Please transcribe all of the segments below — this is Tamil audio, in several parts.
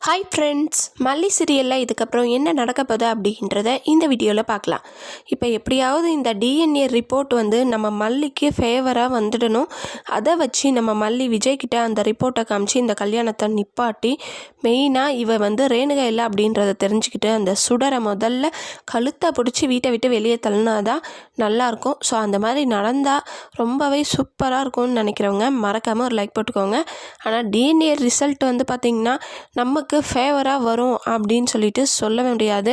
ஹாய் ஃப்ரெண்ட்ஸ், மல்லி சீரியலில் இதுக்கப்புறம் என்ன நடக்க போகுது அப்படின்றத இந்த வீடியோவில் பார்க்கலாம். இப்போ எப்படியாவது இந்த டிஎன்ஏ ரிப்போர்ட் நம்ம மல்லிக்கு ஃபேவராக வந்துடணும். அதை வச்சு நம்ம மல்லி விஜய்கிட்ட அந்த ரிப்போர்ட்டை காமிச்சு இந்த கல்யாணத்தை நிப்பாட்டி மெயினாக இவ ரேணுகா இல்லை அப்படின்றத தெரிஞ்சுக்கிட்டு அந்த சுடரை முதல்ல கழுத்தை பிடிச்சி வீட்டை விட்டு வெளியே தள்ளினாதான் நல்லாயிருக்கும். ஸோ அந்த மாதிரி நடந்தால் ரொம்பவே சூப்பராக இருக்கும்னு நினைக்கிறவங்க மறக்காமல் ஒரு லைக் போட்டுக்கோங்க. ஆனால் டிஎன்ஏ ரிசல்ட் பார்த்திங்கன்னா நமக்கு ஃபேவராக வரும் அப்படின்னு சொல்லிட்டு சொல்ல முடியாது.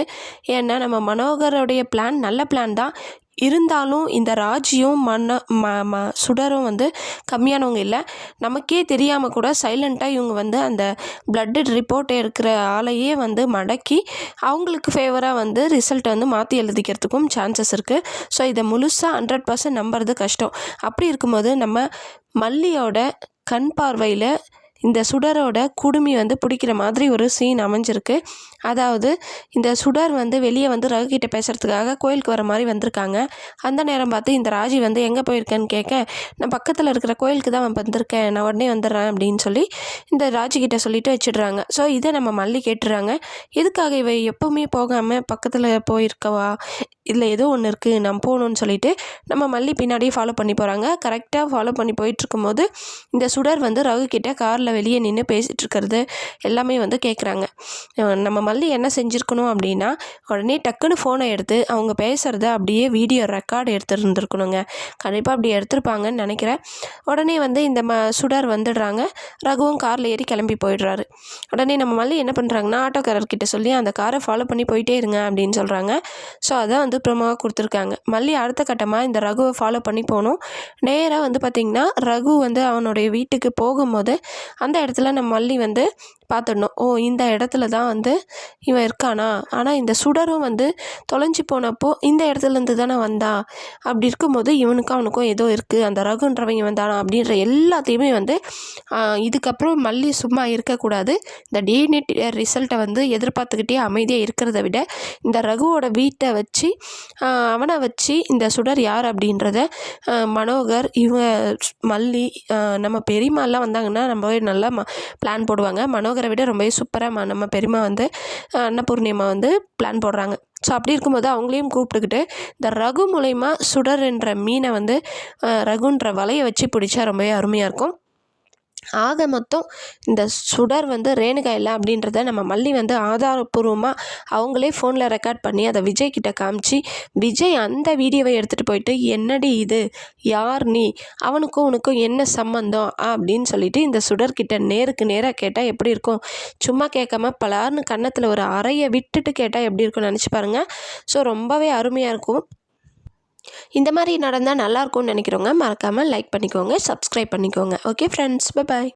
ஏன்னா நம்ம மனோகரோடைய பிளான் நல்ல பிளான் தான். இருந்தாலும் இந்த ராஜியும் சுடரும் கம்மியானவங்க இல்லை. நமக்கே தெரியாமல் கூட சைலண்ட்டாக இவங்க அந்த பிளட்டு ரிப்போர்ட் இருக்கிற ஆளையே மடக்கி அவங்களுக்கு ஃபேவராக ரிசல்ட்டை மாற்றி எழுதிக்கிறதுக்கும் சான்சஸ் இருக்குது. ஸோ இதை முழுசாக 100% நம்புறது கஷ்டம். அப்படி இருக்கும்போது நம்ம மல்லியோட கண் பார்வையில் இந்த சுடரோட குடுமி பிடிக்கிற மாதிரி ஒரு சீன் அமைஞ்சிருக்கு. அதாவது இந்த சுடர் வெளியே ரகுகிட்ட பேசுகிறதுக்காக கோயிலுக்கு வர மாதிரி வந்திருக்காங்க. அந்த நேரம் பார்த்து இந்த ராஜி எங்கே போயிருக்கேன்னு கேட்க, நான் பக்கத்தில் இருக்கிற கோயிலுக்கு தான் வந்திருக்கேன், நான் உடனே வந்துடுறேன் அப்படின்னு சொல்லி இந்த ராஜிக்கிட்ட சொல்லிட்டு வச்சிடுறாங்க. ஸோ இதை நம்ம மல்லி கேட்டுறாங்க, எதுக்காக இவ எப்போவுமே போகாமல் பக்கத்தில் போயிருக்கவா, இல்லை ஏதோ ஒன்று இருக்குது நான் போகணுன்னு சொல்லிட்டு நம்ம மல்லி பின்னாடியே ஃபாலோ பண்ணி போகிறாங்க. கரெக்டாக ஃபாலோ பண்ணி போயிட்டுருக்கும்போது இந்த சுடர் ரகுக்கிட்ட காரில் வெளியே நின்று பேசிகிட்டு இருக்கிறது எல்லாமே கேட்குறாங்க. நம்ம மல்லி என்ன செஞ்சுருக்கணும் அப்படின்னா, உடனே டக்குன்னு ஃபோனை எடுத்து அவங்க பேசுகிறத அப்படியே வீடியோ ரெக்கார்டு எடுத்துருந்துருக்கணுங்க. கண்டிப்பாக அப்படி எடுத்திருப்பாங்கன்னு நினைக்கிறேன். உடனே இந்த சுடர் வந்துடுறாங்க. ரகுவும் காரில் ஏறி கிளம்பி போயிடுறாரு. உடனே நம்ம மல்லி என்ன பண்ணுறாங்கன்னா, ஆட்டோக்காரர்கிட்ட சொல்லி அந்த காரை ஃபாலோ பண்ணி போயிட்டே இருங்க அப்படின்னு சொல்கிறாங்க. ஸோ அதை ப்ரோமோவாக கொடுத்துருக்காங்க. மல்லி அடுத்த கட்டமாக இந்த ரகுவை ஃபாலோ பண்ணி போகணும். நேராக பார்த்திங்கன்னா ரகு அவனுடைய வீட்டுக்கு போகும்போது அந்த இடத்துல நம்ம மல்லி பார்த்துடணும். ஓ, இந்த இடத்துல தான் இவன் இருக்கானா, ஆனால் இந்த சுடரும் தொலைஞ்சி போனப்போ இந்த இடத்துலேருந்து தானே வந்தா, அப்படி இருக்கும்போது இவனுக்கும் அவனுக்கும் ஏதோ இருக்குது, அந்த ரகுன்றவங்க வந்தானா அப்படின்ற எல்லாத்தையுமே இதுக்கப்புறம் மல்லி சும்மா இருக்கக்கூடாது. இந்த டிஎன்ஏ ரிசல்ட்டை எதிர்பார்த்துக்கிட்டே அமைதியாக இருக்கிறத விட இந்த ரகுவோட வீட்டை வச்சு அவனை வச்சு இந்த சுடர் யார் அப்படின்றத மனோகர் மல்லி நம்ம பெரியம்மாலாம் வந்தாங்கன்னா ரொம்பவே நல்லா பிளான் போடுவாங்க. மனோகரை விட ரொம்பவே சூப்பராக நம்ம பெரியம்மா அன்னபூர்ணியம்மா பிளான் போடுறாங்க. ஸோ அப்படி இருக்கும்போது அவங்களையும் கூப்பிட்டுக்கிட்டு இந்த ரகு மூலயமா சுடர் என்ற மீனை ரகுன்ற வலையை வச்சு பிடிச்சா ரொம்பவே அருமையாக இருக்கும். ஆக மொத்தம் இந்த சுடர் ரேணுகா இல்லை அப்படின்றத நம்ம மல்லி ஆதாரப்பூர்வமாக அவங்களே ஃபோனில் ரெக்கார்ட் பண்ணி அதை விஜய்கிட்ட காமிச்சு, விஜய் அந்த வீடியோவை எடுத்துகிட்டு போயிட்டு, என்னடி இது, யார் நீ, அவனுக்கும் உனக்கும் என்ன சம்மந்தம் அப்படின்னு சொல்லிட்டு இந்த சுடர்கிட்ட நேருக்கு நேராக கேட்டால் எப்படி இருக்கும். சும்மா கேட்காம பலார்னு கன்னத்தில் ஒரு அறையை விட்டுட்டு கேட்டால் எப்படி இருக்கும்னு நினச்சி பாருங்கள். ஸோ ரொம்பவே அருமையாக இருக்கும். இந்த மாதிரி நடந்தால் நல்லாயிருக்கும்னு நினைக்கிறவங்க மறக்காமல் லைக் பண்ணிக்கோங்க, சப்ஸ்கிரைப் பண்ணிக்கோங்க. Okay friends, bye bye.